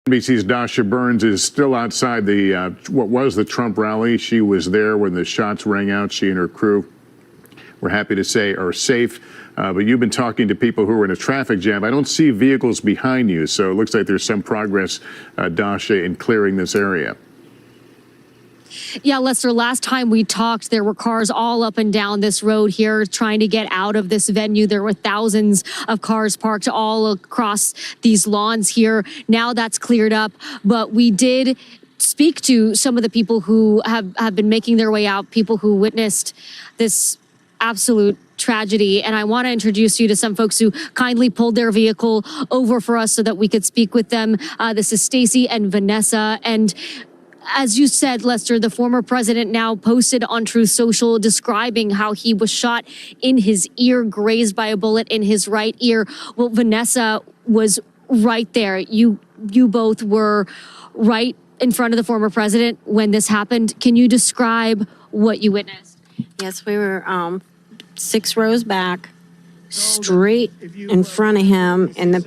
NBC's Dasha Burns is still outside the what was the Trump rally. She was there when the shots rang out. She and her crew, we're happy to say, are safe. But you've been talking to people who were in a traffic jam. I don't see vehicles behind you, so it looks like there's some progress, Dasha, in clearing this area. Yeah, Lester, last time we talked, there were cars all up and down this road here trying to get out of this venue. There were thousands of cars parked all across these lawns here. Now that's cleared up, but we did speak to some of the people who have been making their way out, people who witnessed this absolute tragedy. And I want to introduce you to some folks who kindly pulled their vehicle over for us so that we could speak with them. This is Stacy and Vanessa. And as you said, Lester, the former president now posted on Truth Social describing how he was shot in his ear, grazed by a bullet in his right ear. Well, Vanessa was right there. You both were right in front of the former president when this happened. Can you describe what you witnessed? Yes, we were 6 rows back, straight in front of him, and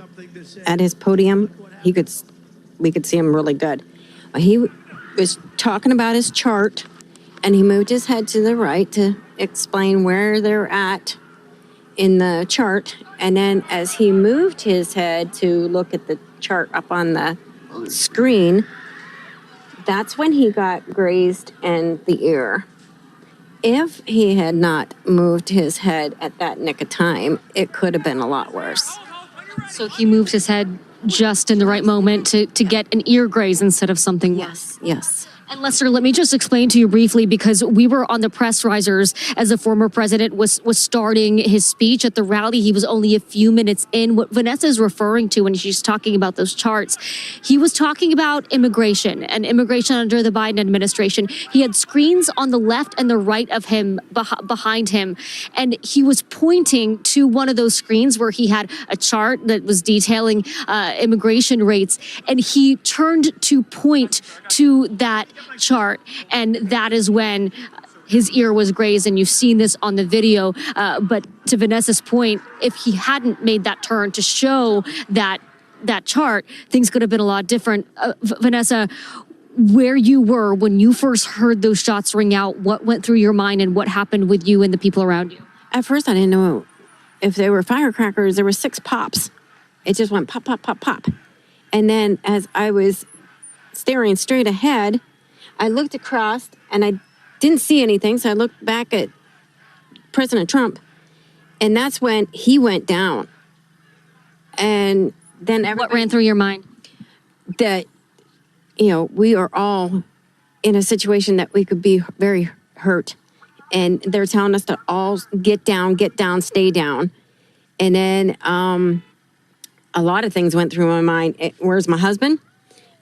at his podium, we could see him really good. He was talking about his chart, and he moved his head to the right to explain where they're at in the chart. And then as he moved his head to look at the chart up on the screen, that's when he got grazed in the ear. If he had not moved his head at that nick of time, it could have been a lot worse. So he moved his head just in the right moment to get an ear graze instead of something worse. Yes. And Lester, let me just explain to you briefly, because we were on the press risers as the former president was starting his speech at the rally. He was only a few minutes in. What Vanessa is referring to when she's talking about those charts, he was talking about immigration and immigration under the Biden administration. He had screens on the left and the right of him, behind him, and he was pointing to one of those screens where he had a chart that was detailing immigration rates, and he turned to point to that chart, and that is when his ear was grazed, and you've seen this on the video. But to Vanessa's point, if he hadn't made that turn to show that chart, things could have been a lot different. Vanessa, where you were when you first heard those shots ring out, what went through your mind and what happened with you and the people around you? At first, I didn't know if they were firecrackers. There were 6 pops. It just went pop, pop, pop, pop. And then as I was staring straight ahead, I looked across and I didn't see anything. So I looked back at President Trump, and that's when he went down. And then what ran through your mind? That, we are all in a situation that we could be very hurt. And they're telling us to all get down, stay down. And then a lot of things went through my mind. Where's my husband?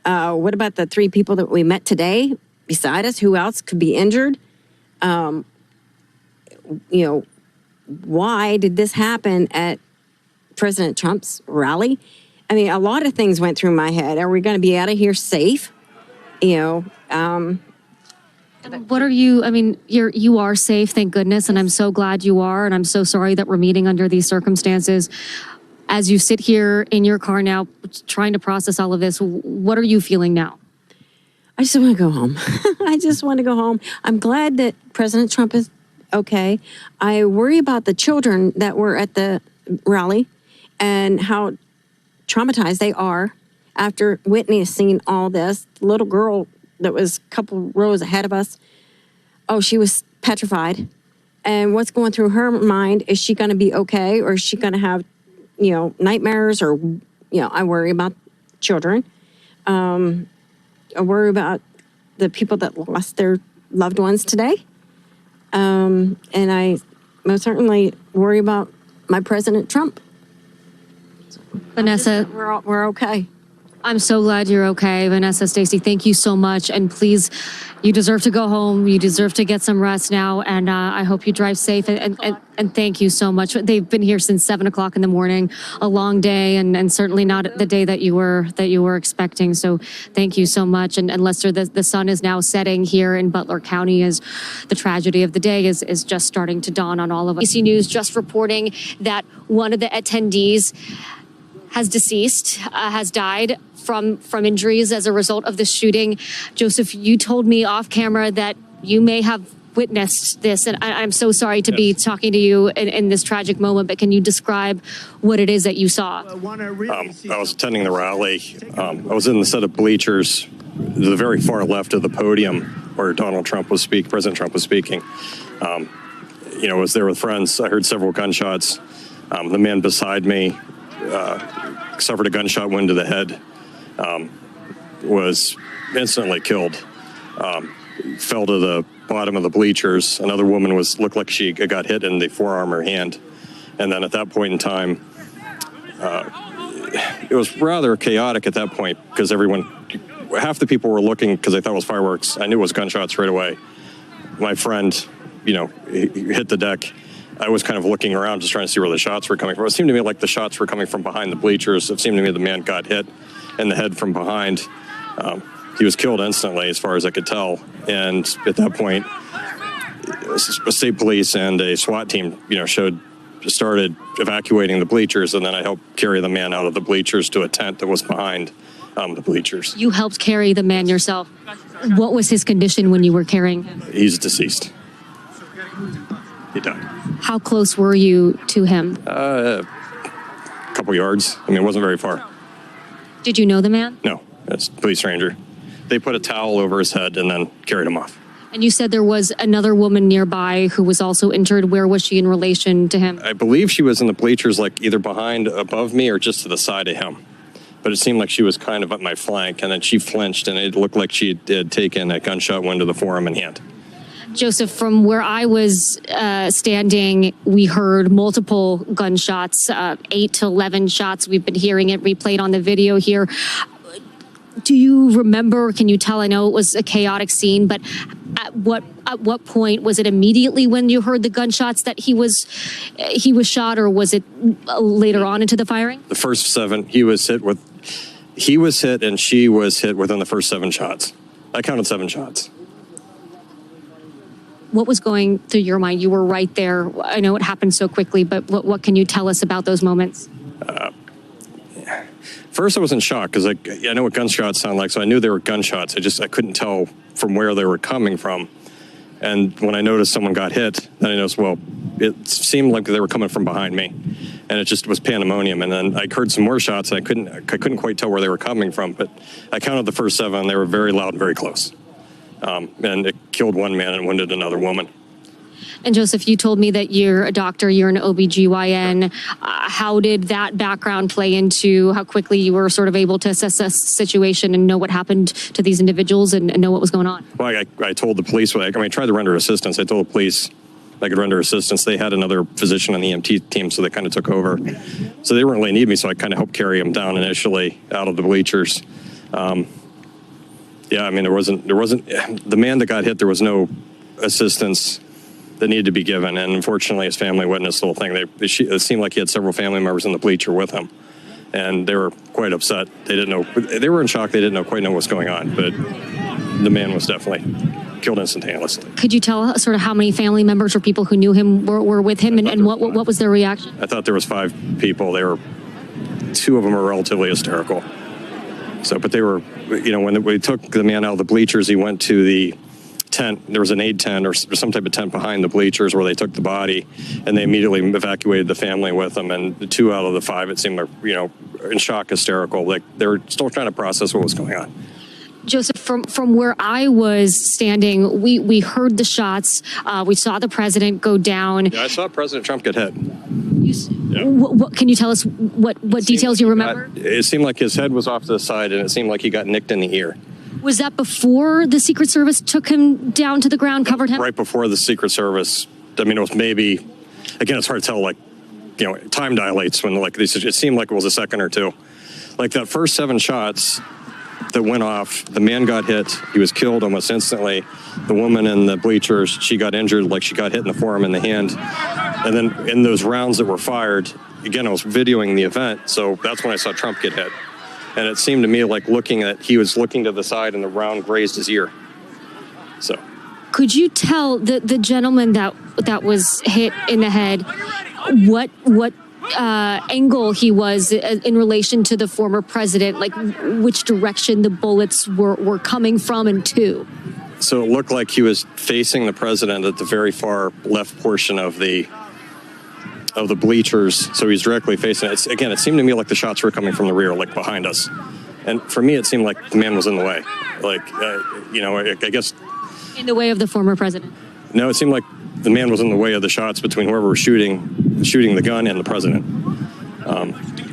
What about the 3 people that we met today beside us? Who else could be injured? Why did this happen at President Trump's rally? I mean, a lot of things went through my head. Are we going to be out of here safe? What are you, you are safe, thank goodness, and I'm so glad you are, and I'm so sorry that we're meeting under these circumstances. As you sit here in your car now, trying to process all of this, what are you feeling now? I just want to go home. I just want to go home. I'm glad that President Trump is okay. I worry about the children that were at the rally and how traumatized they are after witnessing all this. The little girl that was a couple rows ahead of us, she was petrified. And what's going through her mind, is she going to be okay, or is she going to have nightmares, or, I worry about children. I worry about the people that lost their loved ones today. And I most certainly worry about my President Trump. Vanessa, we're okay. I'm so glad you're okay. Vanessa, Stacy, thank you so much. And please, you deserve to go home. You deserve to get some rest now. And I hope you drive safe. And thank you so much. They've been here since 7 o'clock in the morning, a long day, and certainly not the day that you were expecting. So thank you so much. And Lester, the sun is now setting here in Butler County as the tragedy of the day is just starting to dawn on all of us. ABC News just reporting that one of the attendees has deceased, has died from injuries as a result of the shooting. Joseph, you told me off camera that you may have witnessed this, and I'm so sorry to be talking to you in this tragic moment, but can you describe what it is that you saw? I was attending the rally. I was in the set of bleachers, the very far left of the podium where President Trump was speaking. Was there with friends. I heard several gunshots. The man beside me suffered a gunshot wound to the head, was instantly killed, fell to the bottom of the bleachers. Another woman looked like she got hit in the forearm or hand. And then at that point in time, it was rather chaotic at that point because half the people were looking because they thought it was fireworks. I knew it was gunshots right away. My friend, he hit the deck. I was kind of looking around just trying to see where the shots were coming from. It seemed to me like the shots were coming from behind the bleachers. It seemed to me the man got hit in the head from behind. He was killed instantly, as far as I could tell. And at that point, a state police and a SWAT team, started evacuating the bleachers, and then I helped carry the man out of the bleachers to a tent that was behind the bleachers. You helped carry the man yourself. What was his condition when you were carrying him? He's deceased. He died. How close were you to him? A couple yards. It wasn't very far. Did you know the man? No, it's a complete stranger. They put a towel over his head and then carried him off. And you said there was another woman nearby who was also injured. Where was she in relation to him? I believe she was in the bleachers, like either behind, above me, or just to the side of him. But it seemed like she was kind of at my flank, and then she flinched, and it looked like she had taken a gunshot wound to the forearm and hand. Joseph, from where I was standing, we heard multiple gunshots, 8 to 11 shots. We've been hearing it replayed on the video here. Do you remember, can you tell, I know it was a chaotic scene, but at what point, was it immediately when you heard the gunshots that he was shot, or was it later on into the firing? The first 7, he was hit and she was hit within the first 7 shots. I counted 7 shots. What was going through your mind? You were right there. I know it happened so quickly, but what can you tell us about those moments? First, I was in shock because I know what gunshots sound like, so I knew they were gunshots. I couldn't tell from where they were coming from. And when I noticed someone got hit, then I noticed, it seemed like they were coming from behind me. And it just was pandemonium. And then I heard some more shots, and I couldn't quite tell where they were coming from. But I counted the first 7, and they were very loud and very close. And it killed one man and wounded another woman. And Joseph, you told me that you're a doctor, you're an OBGYN. How did that background play into how quickly you were sort of able to assess the situation and know what happened to these individuals and know what was going on? Well, I told the police, I tried to render assistance. I told the police I could render assistance. They had another physician on the EMT team, so they kind of took over. So they didn't really need me, so I kind of helped carry him down initially out of the bleachers. There wasn't, the man that got hit, there was no assistance that needed to be given. And unfortunately, his family witnessed the whole thing. It seemed like he had several family members in the bleacher with him. And they were quite upset. They didn't know, they were in shock. They didn't quite know what was going on. But the man was definitely killed instantaneously. Could you tell sort of how many family members or people who knew him were with him, and what was their reaction? I thought there was 5 people. 2 of them were relatively hysterical. So, but they were, when we took the man out of the bleachers, he went to the tent. There was an aid tent or some type of tent behind the bleachers where they took the body, and they immediately evacuated the family with them. And the 2 out of the 5, it seemed like, in shock, hysterical. Like they were still trying to process what was going on. Joseph, from where I was standing, we heard the shots. We saw the president go down. Yeah, I saw President Trump get hit. What can you tell us? What details you remember? It seemed like his head was off to the side, and it seemed like he got nicked in the ear. Was that before the Secret Service took him down to the ground, covered him? Right before the Secret Service. It was maybe, again, it's hard to tell, time dilates when, it seemed like it was a second or 2. Like that first 7 shots that went off, the man got hit. He was killed almost instantly. The woman in the bleachers, she got injured, like she got hit in the forearm and the hand. And then in those rounds that were fired, again, I was videoing the event, so that's when I saw Trump get hit. And it seemed to me like he was looking to the side and the round grazed his ear. So. Could you tell the gentleman that was hit in the head what angle he was in relation to the former president, like which direction the bullets were coming from and to. So it looked like he was facing the president at the very far left portion of the bleachers. So he's directly facing it. Again, it seemed to me like the shots were coming from the rear, like behind us. And for me, it seemed like the man was in the way. Like, I guess. In the way of the former president? No, it seemed like the man was in the way of the shots between whoever was shooting the gun and the president.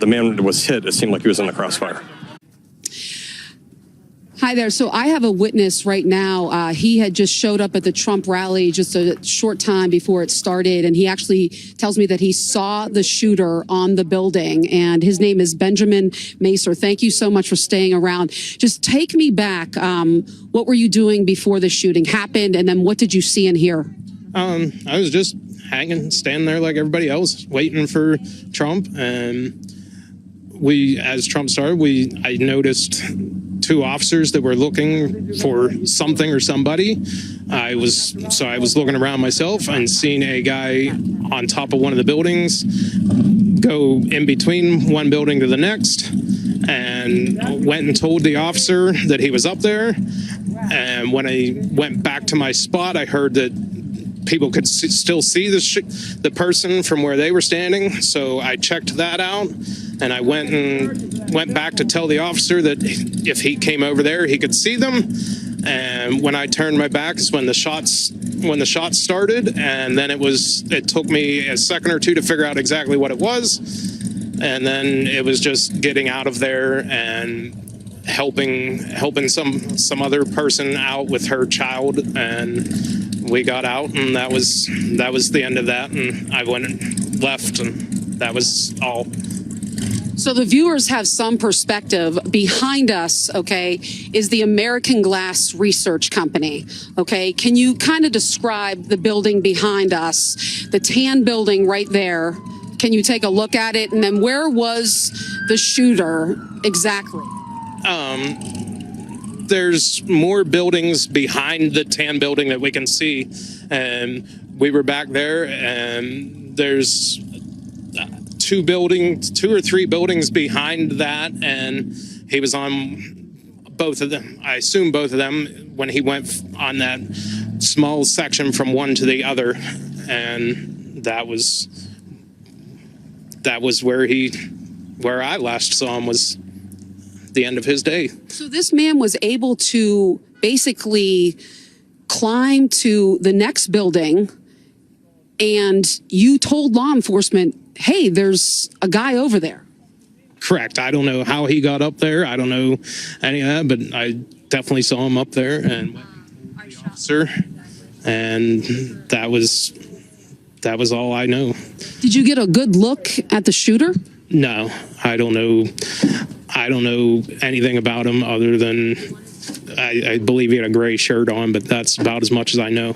The man was hit. It seemed like he was in the crossfire. Hi there. So I have a witness right now. He had just showed up at the Trump rally just a short time before it started, and he actually tells me that he saw the shooter on the building, and his name is Benjamin Macer. Thank you so much for staying around. Just take me back. What were you doing before the shooting happened, and then what did you see and hear? I was just standing there like everybody else, waiting for Trump, and as Trump started, I noticed two officers that were looking for something or somebody. I was looking around myself and seeing a guy on top of one of the buildings go in between one building to the next, and went and told the officer that he was up there. And when I went back to my spot, I heard that people could still see the person from where they were standing. So I checked that out, and I went back to tell the officer that if he came over there, he could see them. And when I turned my back is when the shots started, and then it took me a second or two to figure out exactly what it was. And then it was just getting out of there and helping some other person out with her child, and we got out, and that was the end of that. And I went and left, and that was all. So the viewers have some perspective. Behind us, okay, is the American Glass Research Company, okay? Can you kind of describe the building behind us, the tan building right there? Can you take a look at it? And then where was the shooter exactly? There's more buildings behind the tan building that we can see. And we were back there, and there's two or three buildings behind that, and he was on both of them. I assume both of them when he went on that small section from one to the other, and that was where I last saw him, was the end of his day. So this man was able to basically climb to the next building, and you told law enforcement, hey, there's a guy over there. Correct. I don't know how he got up there. I don't know any of that, but I definitely saw him up there, and the officer, and that was all I know. Did you get a good look at the shooter? No, I don't know. I don't know anything about him other than I believe he had a gray shirt on, but that's about as much as I know.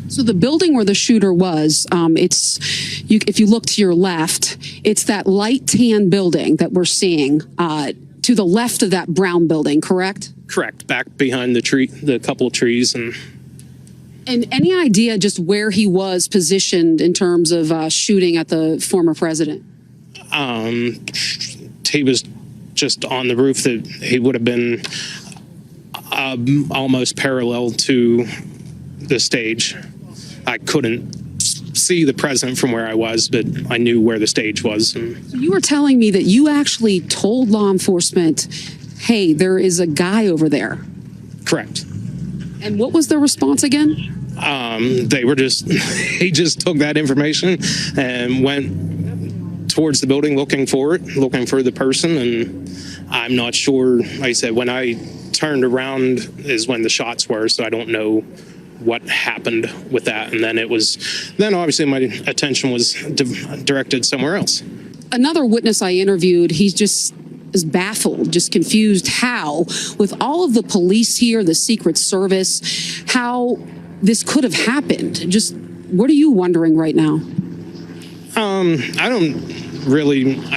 So the building where the shooter was, if you look to your left, it's that light tan building that we're seeing to the left of that brown building, correct? Correct. Back behind the couple of trees. And any idea just where he was positioned in terms of shooting at the former president? He was just on the roof. That he would have been almost parallel to the stage. I couldn't see the president from where I was, but I knew where the stage was. So you were telling me that you actually told law enforcement, hey, there is a guy over there. Correct. And what was the response again? He just took that information and went towards the building looking for the person. And I'm not sure, like I said, when I turned around is when the shots were, so I don't know what happened with that. And then obviously my attention was directed somewhere else. Another witness I interviewed, he's just is baffled, just confused how, with all of the police here, the Secret Service, how this could have happened. Just what are you wondering right now? I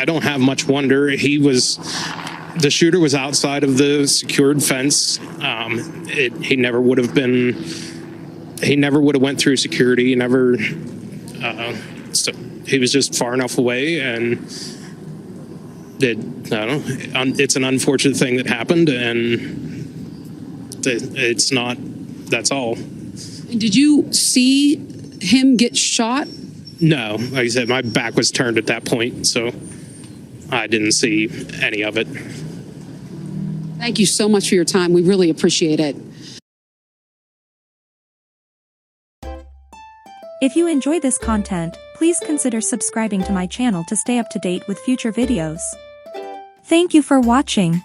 don't have much wonder. The shooter was outside of the secured fence. He never would have went through security. He never, he was just far enough away, and I don't know. It's an unfortunate thing that happened, and it's not. That's all. Did you see him get shot? No, like I said, my back was turned at that point, so I didn't see any of it. Thank you so much for your time. We really appreciate it. If you enjoy this content, please consider subscribing to my channel to stay up to date with future videos. Thank you for watching.